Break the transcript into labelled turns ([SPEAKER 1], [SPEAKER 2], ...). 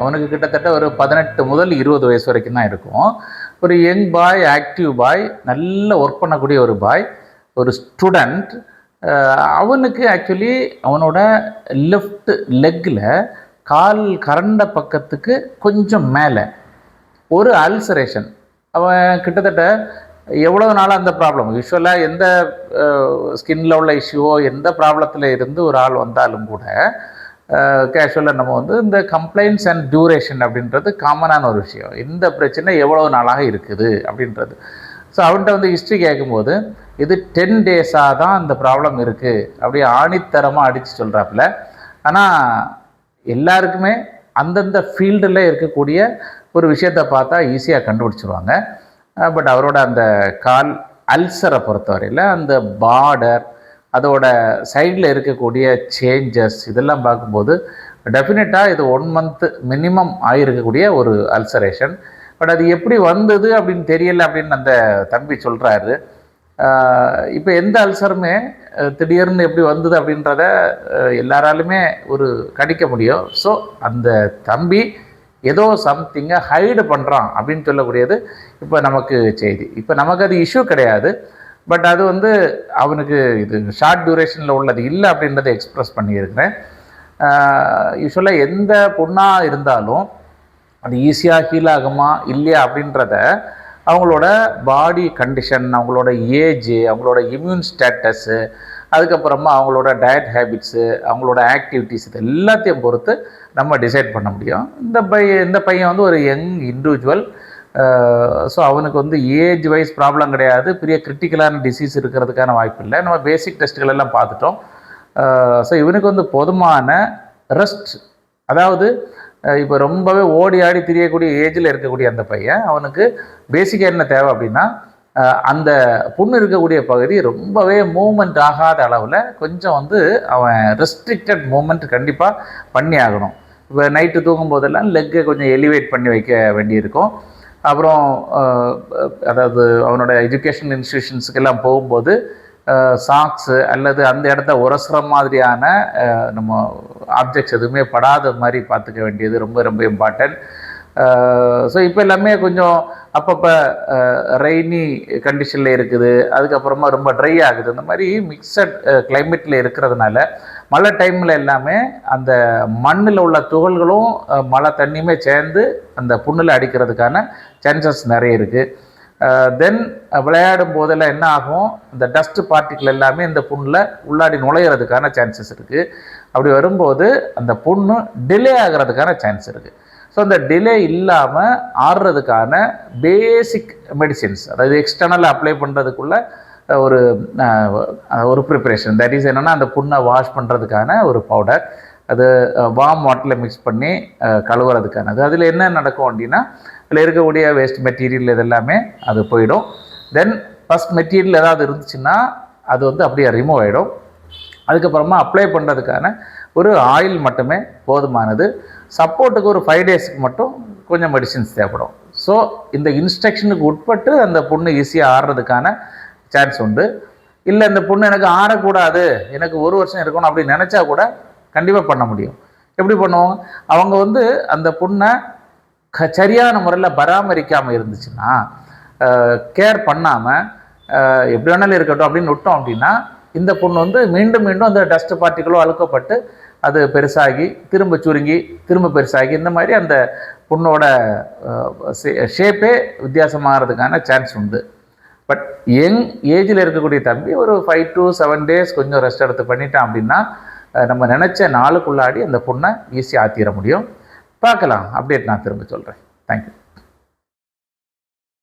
[SPEAKER 1] அவனுக்கு கிட்டத்தட்ட ஒரு 18 முதல் 20 வயசு வரைக்கும் தான் இருக்கும். ஒரு யங் பாய், ஆக்டிவ் பாய், நல்ல ஒர்க் பண்ணக்கூடிய ஒரு பாய், ஒரு ஸ்டூடெண்ட். அவனுக்கு ஆக்சுவலி அவனோட லெஃப்ட் லெக்கில் கால் கரண்ட பக்கத்துக்கு கொஞ்சம் மேலே ஒரு அல்சரேஷன். அவன் கிட்டத்தட்ட எவ்வளோ நாளாக அந்த ப்ராப்ளம், யூஸ்வலாக எந்த ஸ்கின்னில் உள்ள இஷ்யூவோ எந்த ப்ராப்ளத்தில் இருந்து ஒரு ஆள் வந்தாலும் கூட கேஷுவலாக நம்ம வந்து இந்த கம்ப்ளைண்ட்ஸ் அண்ட் டியூரேஷன் அப்படின்றது காமனான ஒரு விஷயம். இந்த பிரச்சனை எவ்வளோ நாளாக இருக்குது அப்படின்றது. ஸோ அவன்கிட்ட வந்து ஹிஸ்ட்ரி கேட்கும்போது இது 10 டேஸாக தான் இந்த ப்ராப்ளம் இருக்குது அப்படியே ஆணித்தரமாக அடித்து சொல்கிறாப்புல. ஆனால் எல்லாருக்குமே அந்தந்த ஃபீல்டில் இருக்கக்கூடிய ஒரு விஷயத்தை பார்த்தா ஈஸியாக கண்டுபிடிச்சிருவாங்க. பட் அவரோட அந்த கால் அல்சரை பொறுத்தவரையில் அந்த பார்டர், அதோட சைடில் இருக்கக்கூடிய சேஞ்சஸ் இதெல்லாம் பார்க்கும்போது டெஃபினட்டாக இது 1 மந்த் மினிமம் ஆகிருக்கக்கூடிய ஒரு அல்சரேஷன். பட் அது எப்படி வந்தது அப்படின்னு தெரியலை அப்படின்னு அந்த தம்பி சொல்கிறாரு. இப்போ எந்த அல்சருமே திடீர்னு எப்படி வந்தது அப்படின்றத எல்லாராலுமே ஒரு கணிக்க முடியும். ஸோ அந்த தம்பி ஏதோ சம்திங்கை ஹைடு பண்ணுறான் அப்படின்னு சொல்லக்கூடியது இப்போ நமக்கு செய்தி. இப்போ நமக்கு அது இஷ்யூ கிடையாது. பட் அது வந்து அவனுக்கு இது ஷார்ட் டியூரேஷனில் உள்ளது இல்லை அப்படின்றத எக்ஸ்ப்ரெஸ் பண்ணியிருக்கிறேன். யூஸ்வலாக எந்த புண்ணாக இருந்தாலும் அது ஈஸியாக ஹீல் ஆகுமா இல்லையா அப்படின்றத அவங்களோட பாடி கண்டிஷன், அவங்களோட ஏஜு, அவங்களோட இம்யூன் ஸ்டேட்டஸு, அதுக்கப்புறமா அவங்களோட டயட் ஹேபிட்ஸு, அவங்களோட ஆக்டிவிட்டீஸ், இது எல்லாத்தையும் பொறுத்து நம்ம டிசைட் பண்ண முடியும். இந்த பையன் வந்து ஒரு யங் இண்டிவிஜுவல். ஸோ அவனுக்கு வந்து ஏஜ் வைஸ் ப்ராப்ளம் கிடையாது, பெரிய கிரிட்டிக்கலான டிசீஸ் இருக்கிறதுக்கான வாய்ப்பு இல்லை. நம்ம பேசிக் டெஸ்ட்டுகள் எல்லாம் பார்த்துட்டோம். ஸோ இவனுக்கு வந்து போதுமான ரெஸ்ட், அதாவது இப்போ ரொம்பவே ஓடி ஆடி திரியக்கூடிய ஏஜில் இருக்கக்கூடிய அந்த பையன், அவனுக்கு பேசிக்காக என்ன தேவை அப்படின்னா அந்த புண்ணு இருக்கக்கூடிய பகுதி ரொம்பவே மூவ்மெண்ட் ஆகாத அளவில் கொஞ்சம் வந்து அவன் ரெஸ்ட்ரிக்டட் மூவ்மெண்ட் கண்டிப்பாக பண்ணி ஆகணும். இப்போ நைட்டு தூங்கும் போதெல்லாம் லெக்கை கொஞ்சம் எலிவேட் பண்ணி வைக்க வேண்டியிருக்கும். அப்புறம் அதாவது அவனோட எஜுகேஷன் இன்ஸ்டிடியூஷன்ஸுக்கெல்லாம் போகும்போது சாக்ஸு அல்லது அந்த இடத்த உரசுற மாதிரியான நம்ம ஆப்ஜெக்ட்ஸ் எதுவுமே படாத மாதிரி பார்த்துக்க வேண்டியது ரொம்ப ரொம்ப இம்பார்ட்டன்ட். ஸோ இப்போ எல்லாமே கொஞ்சம் அப்பப்போ ரெய்னி கண்டிஷனில் இருக்குது, அதுக்கப்புறமா ரொம்ப ட்ரை ஆகுது. இந்த மாதிரி மிக்சட் கிளைமேட்டில் இருக்கிறதுனால மழை டைமில் எல்லாமே அந்த மண்ணில் உள்ள துகள்களும் மழை தண்ணியுமே சேர்ந்து அந்த புண்ணில் அடிக்கிறதுக்கான சான்சஸ் நிறைய இருக்குது. தென் விளையாடும் போதெல்லாம் என்ன ஆகும், இந்த டஸ்ட் பார்ட்டிக்கிள் எல்லாமே இந்த புண்ணில் உள்ளாடி நுழையிறதுக்கான சான்சஸ் இருக்குது. அப்படி வரும்போது அந்த புண்ணு டிலே ஆகிறதுக்கான சான்ஸ் இருக்குது. ஸோ அந்த டிலே இல்லாமல் ஆடுறதுக்கான பேசிக் மெடிசின்ஸ், அதாவது எக்ஸ்டர்னலாக அப்ளை பண்ணுறதுக்குள்ள ஒரு ப்ரிப்பரேஷன், தட் இஸ் என்னென்னா அந்த புண்ணை வாஷ் பண்ணுறதுக்கான ஒரு பவுடர், அது வார்ம் வாட்டரில் மிக்ஸ் பண்ணி கழுவுறதுக்கானது. அதில் என்ன நடக்கும் அப்படின்னா அதில் இருக்கக்கூடிய வேஸ்ட் மெட்டீரியல் இதெல்லாமே அது போயிடும். தென் ஃபஸ்ட் மெட்டீரியல் ஏதாவது இருந்துச்சுன்னா அது வந்து அப்படியே ரிமூவ் ஆகிடும். அதுக்கப்புறமா அப்ளை பண்ணுறதுக்கான ஒரு ஆயில் மட்டுமே போதுமானது. சப்போர்ட்டுக்கு ஒரு 5 டேஸ்க்கு மட்டும் கொஞ்சம் மெடிசின்ஸ் தேவைப்படும். ஸோ இந்த இன்ஸ்ட்ரக்ஷனுக்கு உட்பட்டு அந்த புண்ணு ஈஸியாக ஆடுறதுக்கான சான்ஸ் உண்டு. இல்லை இந்த புண்ணு எனக்கு ஆறக்கூடாது, எனக்கு 1 வருஷம் இருக்கணும் அப்படின்னு நினச்சா கூட கண்டிப்பாக பண்ண முடியும். எப்படி பண்ணுவாங்க, அவங்க வந்து அந்த புண்ணை சரியான முறையில் பராமரிக்காமல் இருந்துச்சுன்னா, கேர் பண்ணாமல் எப்படி வேணாலும் இருக்கட்டும் அப்படின்னு விட்டோம் அப்படின்னா இந்த புண்ணு வந்து மீண்டும் மீண்டும் அந்த டஸ்ட் பார்ட்டிகளோ அழுக்கப்பட்டு அது பெருசாகி திரும்ப சுருங்கி திரும்ப பெருசாகி இந்த மாதிரி அந்த புண்ணோட ஷேப்பே வித்தியாசமாகிறதுக்கான சான்ஸ் உண்டு. பட் யங் ஏஜில் இருக்கக்கூடிய தம்பி ஒரு 5 to 7 டேஸ் கொஞ்சம் ரெஸ்ட் எடுத்து பண்ணிட்டான் அப்படின்னா நம்ம நினச்ச நாளுக்குள்ளாடி அந்த புண்ணை ஈஸியாக ஆற்றிட முடியும். பார்க்கலாம், அப்டேட் நான் திரும்ப சொல்கிறேன். தேங்க்யூ.